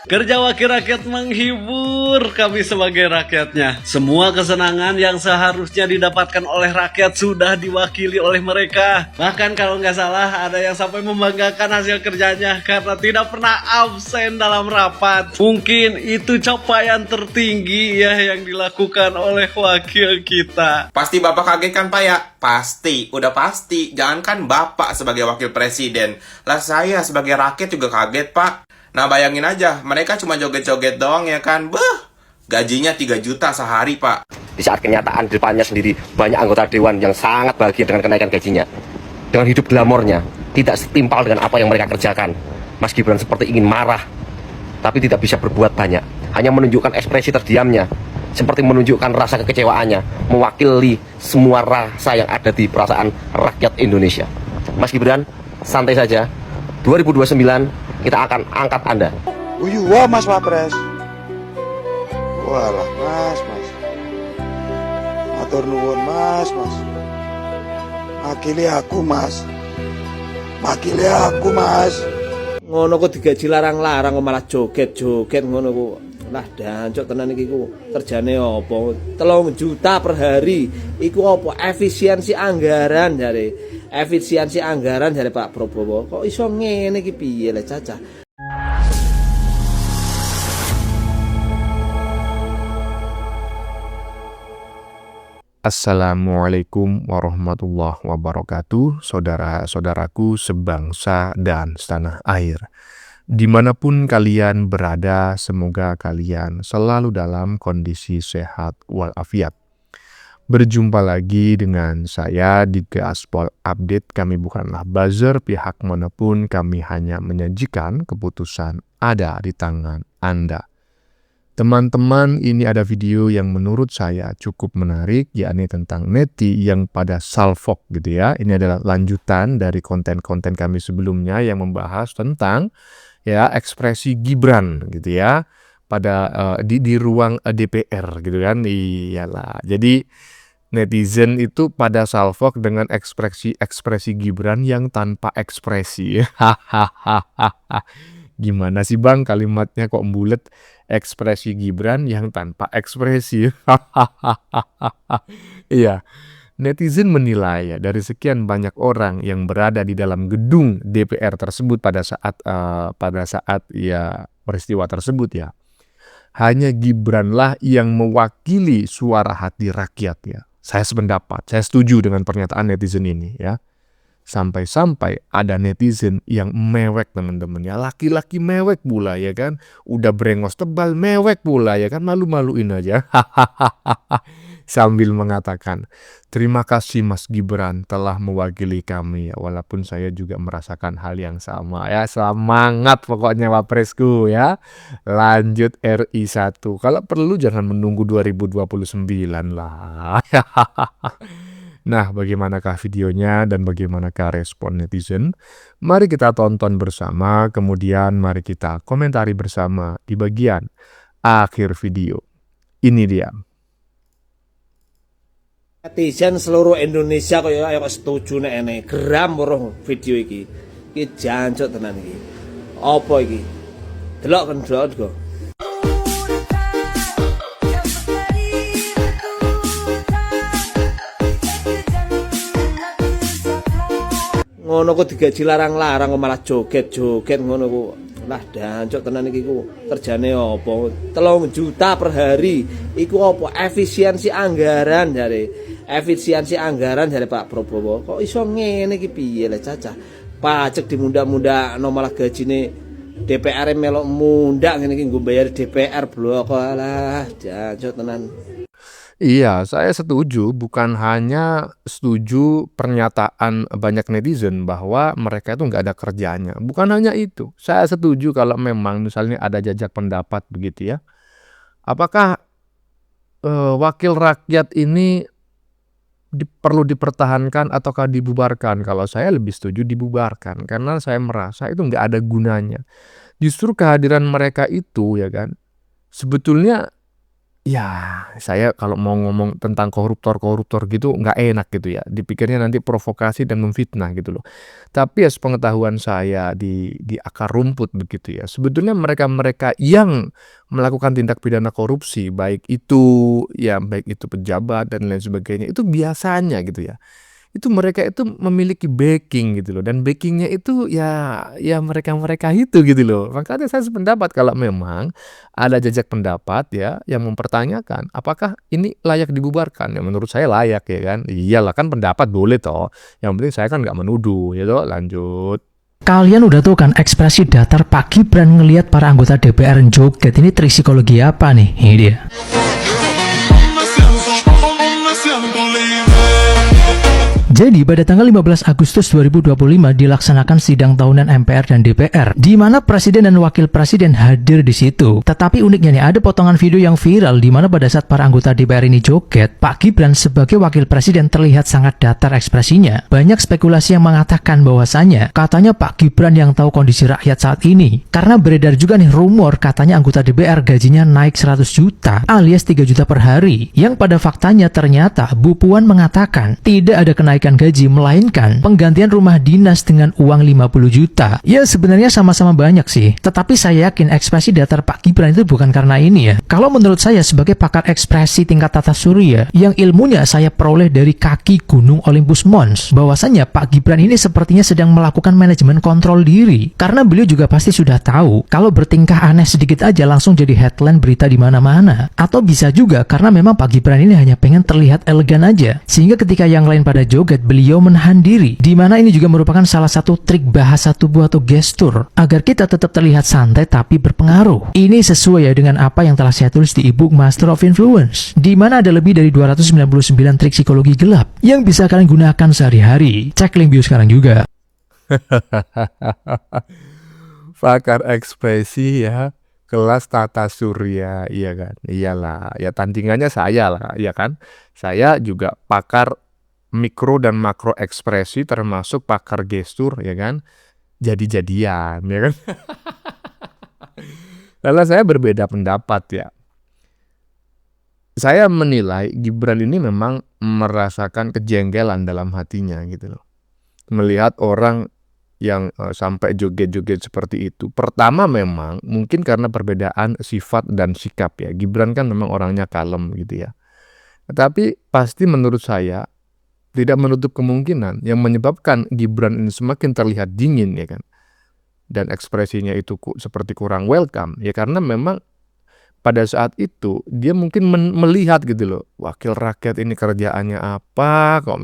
Kerja wakil rakyat menghibur kami sebagai rakyatnya. Semua kesenangan yang seharusnya didapatkan oleh rakyat sudah diwakili oleh mereka. Bahkan kalau nggak salah ada yang sampai membanggakan hasil kerjanya karena tidak pernah absen dalam rapat. Mungkin itu capaian tertinggi ya yang dilakukan oleh wakil kita. Pasti Bapak kaget kan Pak ya? Pasti, udah pasti. Jangankan Bapak sebagai wakil presiden, lah saya sebagai rakyat juga kaget Pak. Nah bayangin aja, mereka cuma joget-joget doang ya kan? Gajinya 3 juta sehari Pak. Di saat kenyataan di depannya sendiri banyak anggota dewan yang sangat bahagia dengan kenaikan gajinya. Dengan hidup glamornya, tidak setimpal dengan apa yang mereka kerjakan. Mas Gibran seperti ingin marah, tapi tidak bisa berbuat banyak. Hanya menunjukkan ekspresi terdiamnya, seperti menunjukkan rasa kekecewaannya, mewakili semua rasa yang ada di perasaan rakyat Indonesia. Mas Gibran, santai saja. 2029 kita akan angkat Anda. Wah Mas Wapres. Walah Mas. Matur nuwun Mas. Makili aku Mas. Ngono kok digaji larang-larang kok malah joget-joget ngono kok. Lah dancuk tenan iki ku kerjane apa? 3 juta per hari. Iku apa? Efisiensi anggaran jare. Efisiensi anggaran dari Pak Prabowo. Kok iso ngene iki piye le Caca? Assalamualaikum warahmatullahi wabarakatuh, saudara-saudaraku sebangsa dan setanah air. Dimanapun kalian berada, semoga kalian selalu dalam kondisi sehat walafiat. Berjumpa lagi dengan saya di Gaspol Update. Kami bukanlah buzzer pihak manapun, kami hanya menyajikan keputusan ada di tangan Anda. Teman-teman, ini ada video yang menurut saya cukup menarik, yakni tentang neti yang pada salfok gitu ya. Ini adalah lanjutan dari konten-konten kami sebelumnya yang membahas tentang ya ekspresi Gibran gitu ya pada di ruang DPR gitu kan. Iyalah. Jadi netizen itu pada salfok dengan ekspresi Gibran yang tanpa ekspresi. Gimana sih Bang kalimatnya kok bulet? Ekspresi Gibran yang tanpa ekspresi. Iya. Netizen menilai ya, dari sekian banyak orang yang berada di dalam gedung DPR tersebut pada saat ya peristiwa tersebut ya. Hanya Gibranlah yang mewakili suara hati rakyat ya. Saya sependapat, saya setuju dengan pernyataan netizen ini ya. Sampai-sampai ada netizen yang mewek teman-teman ya. Laki-laki mewek pula ya kan. Udah brengos tebal mewek pula ya kan. Malu-maluin aja. Sambil mengatakan, terima kasih Mas Gibran telah mewakili kami ya. Walaupun saya juga merasakan hal yang sama ya. Semangat pokoknya Wapresku ya. Lanjut RI 1. Kalau perlu jangan menunggu 2029 lah. Nah, bagaimanakah videonya dan bagaimanakah respon netizen? Mari kita tonton bersama, kemudian mari kita komentari bersama di bagian akhir video. Ini dia. Netizen seluruh Indonesia kok ya setuju nek ene geram weruh video iki. Iki jancuk tenan iki. Apa iki? Delok kan delok. Ngono kok digaji larang-larang kok malah joget-joget ngono kok. Lah dancuk tenan iki ku kerjane apa? 3 juta per hari. Iku apa? Efisiensi anggaran jare. Efisiensi anggaran dari Pak Prabowo. Kok iso ngene iki piye le Caca? Pajak dimunda-mundakno malah gajine DPR melok mundak ngene iki nggo bayar DPR blok. Alah jancuk tenan. Iya, saya setuju. Bukan hanya setuju pernyataan banyak netizen bahwa mereka itu nggak ada kerjanya. Bukan hanya itu. Saya setuju kalau memang misalnya ada jajak pendapat begitu ya. Apakah wakil rakyat ini perlu dipertahankan ataukah dibubarkan? Kalau saya lebih setuju dibubarkan. Karena saya merasa itu nggak ada gunanya. Justru kehadiran mereka itu ya kan, sebetulnya Ya, saya kalau mau ngomong tentang koruptor-koruptor gitu nggak enak gitu ya. Dipikirnya nanti provokasi dan memfitnah gitu loh. Tapi ya sepengetahuan saya di akar rumput begitu ya. Sebetulnya mereka-mereka yang melakukan tindak pidana korupsi, baik itu pejabat dan lain sebagainya, itu biasanya gitu ya. Itu mereka itu memiliki backing gitu loh, dan backingnya itu ya mereka-mereka itu gitu loh. Makanya saya sependapat kalau memang ada jajak pendapat ya yang mempertanyakan apakah ini layak dibubarkan, ya menurut saya layak ya kan. Iyalah kan pendapat boleh toh, yang penting saya kan nggak menuduh ya toh. Lanjut. Kalian udah tahu kan ekspresi datar Pak Gibran ngelihat para anggota DPR joget, ini trik psikologi apa nih? Ini dia. Jadi pada tanggal 15 Agustus 2025 dilaksanakan sidang tahunan MPR dan DPR, di mana presiden dan wakil presiden hadir di situ. Tetapi uniknya nih, ada potongan video yang viral di mana pada saat para anggota DPR ini joget, Pak Gibran sebagai wakil presiden terlihat sangat datar ekspresinya. Banyak spekulasi yang mengatakan bahwasannya katanya Pak Gibran yang tahu kondisi rakyat saat ini. Karena beredar juga nih rumor katanya anggota DPR gajinya naik 100 juta alias 3 juta per hari. Yang pada faktanya ternyata Bu Puan mengatakan tidak ada kenaikan gaji, melainkan penggantian rumah dinas dengan uang 50 juta. Ya sebenarnya sama-sama banyak sih, tetapi saya yakin ekspresi datar Pak Gibran itu bukan karena ini ya. Kalau menurut saya sebagai pakar ekspresi tingkat tata surya yang ilmunya saya peroleh dari kaki Gunung Olympus Mons, bahwasanya Pak Gibran ini sepertinya sedang melakukan manajemen kontrol diri. Karena beliau juga pasti sudah tahu kalau bertingkah aneh sedikit aja langsung jadi headline berita di mana-mana. Atau bisa juga karena memang Pak Gibran ini hanya pengen terlihat elegan aja, sehingga ketika yang lain pada joget beliau menahan diri, di mana ini juga merupakan salah satu trik bahasa tubuh atau gestur agar kita tetap terlihat santai tapi berpengaruh. Ini sesuai ya dengan apa yang telah saya tulis di ebook Master of Influence, di mana ada lebih dari 299 trik psikologi gelap yang bisa kalian gunakan sehari-hari. Cek link bio sekarang juga. Pakar ekspresi ya, kelas tata surya, iya kan? Iyalah, ya tandingannya saya lah, ya kan? Saya juga pakar mikro dan makro ekspresi, termasuk pakar gestur ya kan, jadi-jadian ya kan. Lalu saya berbeda pendapat ya. Saya menilai Gibran ini memang merasakan kejengkelan dalam hatinya gitu loh, melihat orang yang sampai joget-joget seperti itu. Pertama memang mungkin karena perbedaan sifat dan sikap ya. Gibran kan memang orangnya kalem gitu ya. Tetapi pasti menurut saya tidak menutup kemungkinan yang menyebabkan Gibran ini semakin terlihat dingin ya kan, dan ekspresinya itu seperti kurang welcome ya, karena memang pada saat itu dia mungkin melihat gitu loh, wakil rakyat ini kerjaannya apa kok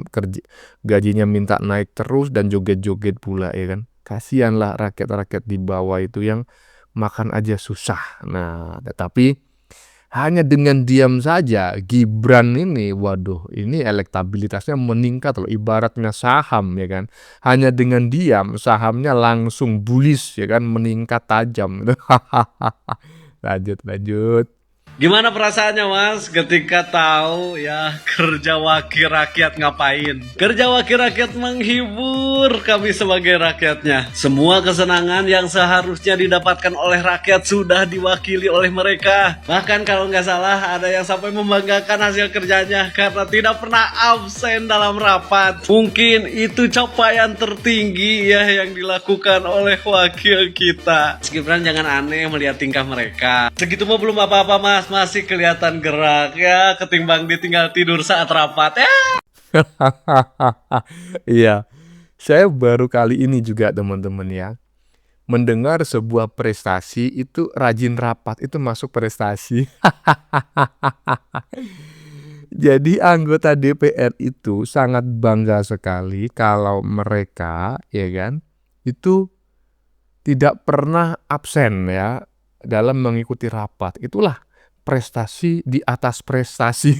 gajinya minta naik terus dan joget-joget pula ya kan. Kasihanlah rakyat-rakyat di bawah itu yang makan aja susah. Nah, tetapi hanya dengan diam saja Gibran ini, waduh, ini elektabilitasnya meningkat loh, ibaratnya saham ya kan. Hanya dengan diam sahamnya langsung bullish ya kan, meningkat tajam. Lanjut. Gimana perasaannya Mas ketika tahu ya kerja wakil rakyat ngapain? Kerja wakil rakyat menghibur kami sebagai rakyatnya. Semua kesenangan yang seharusnya didapatkan oleh rakyat sudah diwakili oleh mereka. Bahkan kalau nggak salah ada yang sampai membanggakan hasil kerjanya karena tidak pernah absen dalam rapat. Mungkin itu capaian tertinggi ya yang dilakukan oleh wakil kita. Mas Gibran jangan aneh melihat tingkah mereka. Segitu mah belum apa-apa Mas, masih kelihatan gerak ya ketimbang ditinggal tidur saat rapat ya. Iya, saya baru kali ini juga teman-teman ya mendengar sebuah prestasi itu rajin rapat itu masuk prestasi. Jadi anggota DPR itu sangat bangga sekali kalau mereka ya kan itu tidak pernah absen ya dalam mengikuti rapat. Itulah prestasi di atas prestasi.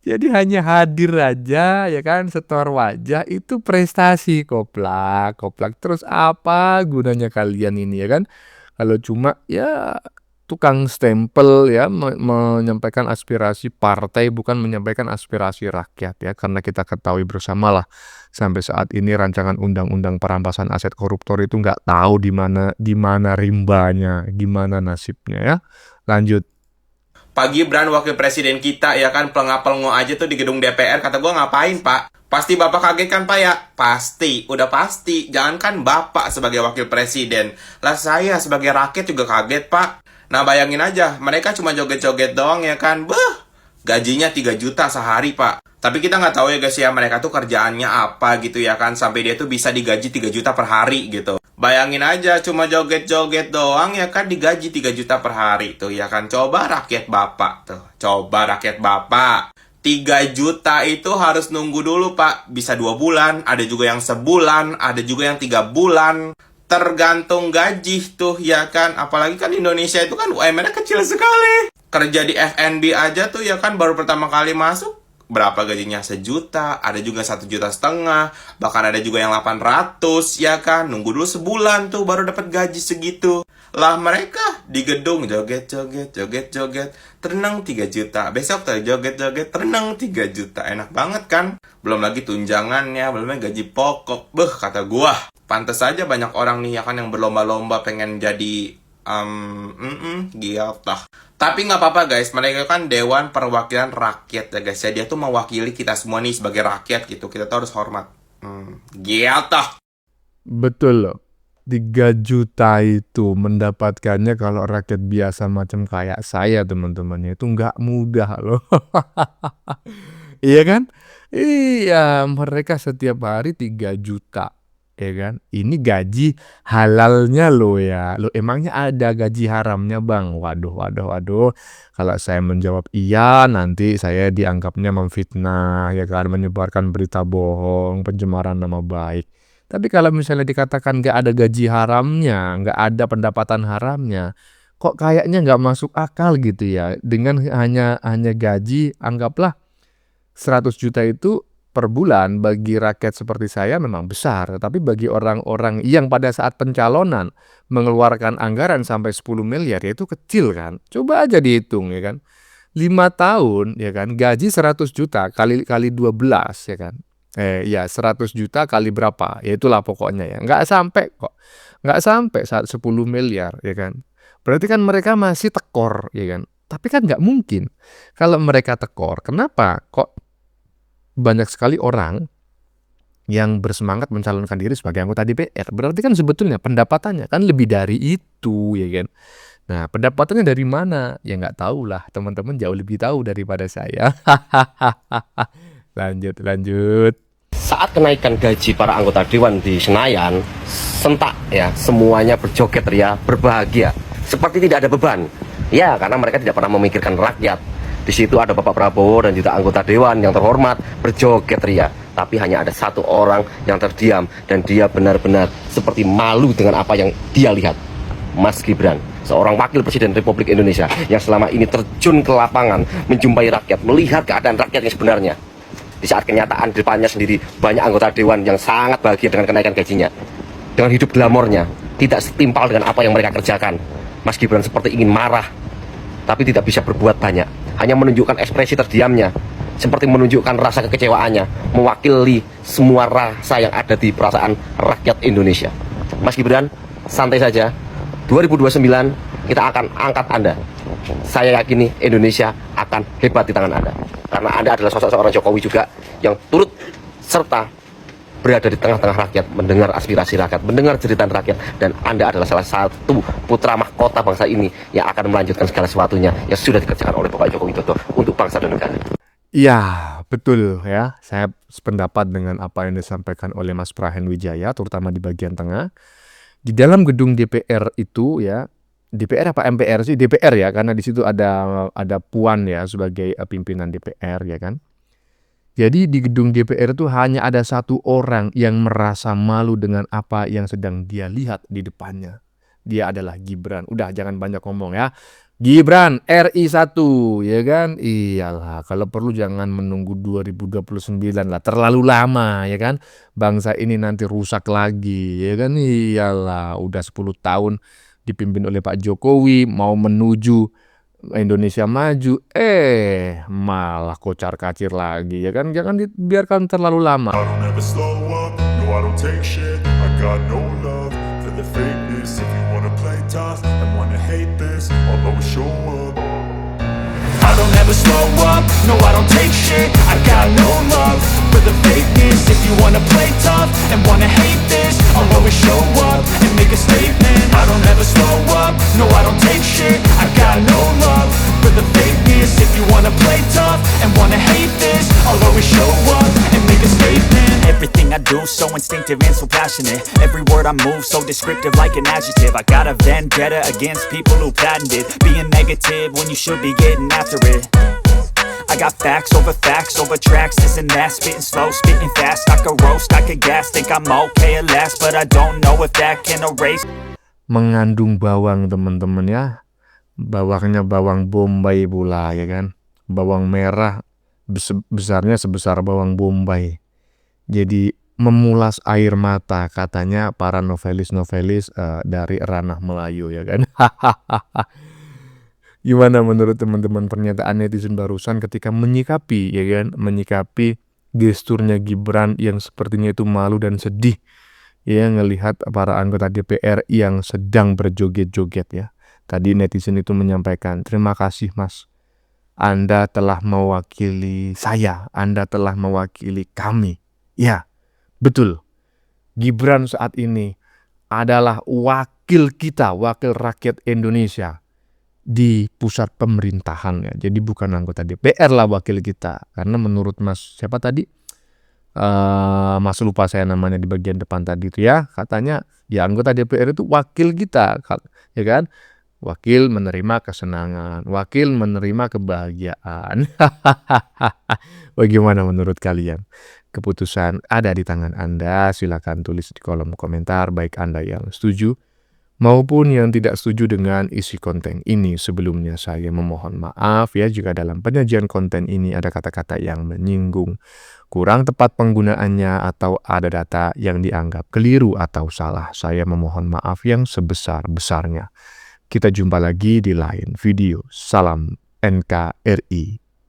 Jadi hanya hadir aja ya kan, setor wajah itu prestasi. Koplak. Terus apa gunanya kalian ini ya kan? Kalau cuma ya tukang stempel ya, menyampaikan aspirasi partai bukan menyampaikan aspirasi rakyat ya, karena kita ketahui bersamalah sampai saat ini rancangan undang-undang perampasan aset koruptor itu nggak tahu di mana rimbanya, gimana nasibnya ya. Lanjut. Pak Gibran wakil presiden kita ya kan pelengah-pelengok aja tuh di gedung DPR, kata gua ngapain Pak? Pasti Bapak kaget kan Pak ya? Pasti, udah pasti. Jangankan Bapak sebagai wakil presiden, lah saya sebagai rakyat juga kaget Pak. Nah bayangin aja, mereka cuma joget-joget doang ya kan? Gajinya 3 juta sehari Pak. Tapi kita nggak tahu ya guys ya, mereka tuh kerjaannya apa gitu ya kan, sampai dia tuh bisa digaji 3 juta per hari gitu. Bayangin aja, cuma joget-joget doang ya kan digaji 3 juta per hari tuh ya kan. Coba rakyat Bapak tuh, coba rakyat Bapak. 3 juta itu harus nunggu dulu Pak, bisa 2 bulan, ada juga yang sebulan, ada juga yang 3 bulan. Tergantung gaji tuh ya kan, apalagi kan Indonesia itu kan UMR-nya kecil sekali. Kerja di F&B aja tuh ya kan baru pertama kali masuk, berapa gajinya? 1 juta, ada juga 1,5 juta, bahkan ada juga yang 800 ya kan. Nunggu dulu sebulan tuh baru dapat gaji segitu. Lah mereka di gedung joget-joget, terenang 3 juta. Besok tuh joget-joget, terenang 3 juta. Enak banget kan? Belum lagi tunjangannya, belum lagi gaji pokok. Kata gua, pantes aja banyak orang nih ya kan yang berlomba-lomba pengen jadi gitu. Tapi nggak apa-apa guys, mereka kan Dewan Perwakilan Rakyat ya guys ya. Dia tuh mewakili kita semua nih sebagai rakyat gitu. Kita tuh harus hormat. Gitu. Betul loh. 3 juta itu mendapatkannya kalau rakyat biasa macam kayak saya teman-temannya itu nggak mudah loh. Iya kan? Iya, mereka setiap hari 3 juta. Ya kan? Ini gaji halalnya loh ya. Loh emangnya ada gaji haramnya Bang? Waduh. Kalau saya menjawab iya, nanti saya dianggapnya memfitnah, ya kan? Menyebarkan berita bohong, pencemaran nama baik. Tapi kalau misalnya dikatakan nggak ada gaji haramnya, nggak ada pendapatan haramnya, kok kayaknya nggak masuk akal gitu ya. Dengan hanya gaji, anggaplah 100 juta itu per bulan bagi rakyat seperti saya memang besar, tapi bagi orang-orang yang pada saat pencalonan mengeluarkan anggaran sampai 10 miliar ya itu kecil kan. Coba aja dihitung ya kan. 5 tahun ya kan, gaji 100 juta kali 12 ya kan. 100 juta kali berapa? Ya itulah pokoknya ya. Nggak sampai kok. Nggak sampai 10 miliar ya kan. Berarti kan mereka masih tekor ya kan. Tapi kan nggak mungkin. Kalau mereka tekor, kenapa kok banyak sekali orang yang bersemangat mencalonkan diri sebagai anggota DPR? Berarti kan sebetulnya pendapatannya kan lebih dari itu ya kan. Nah pendapatannya dari mana? Ya nggak tahu lah, teman-teman jauh lebih tahu daripada saya. Lanjut. Saat kenaikan gaji para anggota dewan di Senayan, sentak ya, semuanya berjoget ria, berbahagia, seperti tidak ada beban. Ya, karena mereka tidak pernah memikirkan rakyat. Di situ ada Bapak Prabowo dan juga anggota dewan yang terhormat berjoget ria. Tapi hanya ada satu orang yang terdiam dan dia benar-benar seperti malu dengan apa yang dia lihat. Mas Gibran, seorang wakil presiden Republik Indonesia yang selama ini terjun ke lapangan, menjumpai rakyat, melihat keadaan rakyat yang sebenarnya. Di saat kenyataan di depannya sendiri banyak anggota dewan yang sangat bahagia dengan kenaikan gajinya. Dengan hidup glamornya, tidak setimpal dengan apa yang mereka kerjakan. Mas Gibran seperti ingin marah, tapi tidak bisa berbuat banyak. Hanya menunjukkan ekspresi terdiamnya, seperti menunjukkan rasa kekecewaannya, mewakili semua rasa yang ada di perasaan rakyat Indonesia. Mas Gibran, santai saja. 2029 kita akan angkat Anda. Saya yakini Indonesia akan hebat di tangan Anda. Karena Anda adalah sosok seorang Jokowi juga yang turut serta berada di tengah-tengah rakyat, mendengar aspirasi rakyat, mendengar jeritan rakyat, dan Anda adalah salah satu putra mahkota bangsa ini yang akan melanjutkan segala sesuatunya yang sudah dikerjakan oleh Bapak Joko Widodo untuk bangsa dan negara. Ya, betul ya. Saya sependapat dengan apa yang disampaikan oleh Mas Prahen Wijaya, terutama di bagian tengah. Di dalam gedung DPR itu ya, DPR apa MPR sih? DPR ya, karena di situ ada Puan ya sebagai pimpinan DPR ya kan. Jadi di gedung DPR itu hanya ada satu orang yang merasa malu dengan apa yang sedang dia lihat di depannya. Dia adalah Gibran. Udah jangan banyak ngomong ya. Gibran RI 1 ya kan. Iyalah kalau perlu jangan menunggu 2029 lah. Terlalu lama ya kan. Bangsa ini nanti rusak lagi ya kan. Iyalah udah 10 tahun dipimpin oleh Pak Jokowi mau menuju Indonesia maju, malah kocar-kacir lagi ya kan. Jangan dibiarkan terlalu lama. I don't ever slow up, no I don't take shit. I got no love for the fakeness. If you wanna play tough and wanna hate this, I'll always show up. I don't ever slow up, no I don't take shit. I got no love for the fakeness. If you wanna play tough and wanna hate this, I'll always show up and make a statement. I don't ever slow up, no I don't take shit. I got no love for the fakeness. If you wanna play tough and wanna hate this, I'll always show up and make a statement. Everything I do so instinctive and so passionate. Every word I move so descriptive like an adjective. I got a vendetta against people who patented being negative when you should be getting after it. I got facts over tracks, this and that. Spitting slow, spitting fast. I could roast, I could gas. Think I'm okay at last, but I don't know if that can erase. Mengandung bawang teman-teman ya. Bawangnya bawang bombay pula ya kan. Bawang merah besarnya sebesar bawang bombay. Jadi memulas air mata katanya para novelis-novelis dari ranah Melayu ya kan. Gimana menurut teman-teman pernyataan netizen barusan ketika menyikapi ya kan, menyikapi gesturnya Gibran yang sepertinya itu malu dan sedih ya ngelihat para anggota DPR yang sedang berjoget-joget ya. Tadi netizen itu menyampaikan, "Terima kasih Mas. Anda telah mewakili saya, Anda telah mewakili kami." Ya, betul. Gibran saat ini adalah wakil kita, wakil rakyat Indonesia di pusat pemerintahan ya. Jadi bukan anggota DPR lah wakil kita. Karena menurut Mas siapa tadi? Mas lupa saya namanya di bagian depan tadi itu ya. Katanya ya anggota DPR itu wakil kita, ya kan? Wakil menerima kesenangan, wakil menerima kebahagiaan. Bagaimana menurut kalian? Keputusan ada di tangan Anda. Silakan tulis di kolom komentar baik Anda yang setuju maupun yang tidak setuju dengan isi konten ini. Sebelumnya saya memohon maaf ya jika dalam penyajian konten ini ada kata-kata yang menyinggung, kurang tepat penggunaannya, atau ada data yang dianggap keliru atau salah. Saya memohon maaf yang sebesar-besarnya. Kita jumpa lagi di lain video. Salam NKRI.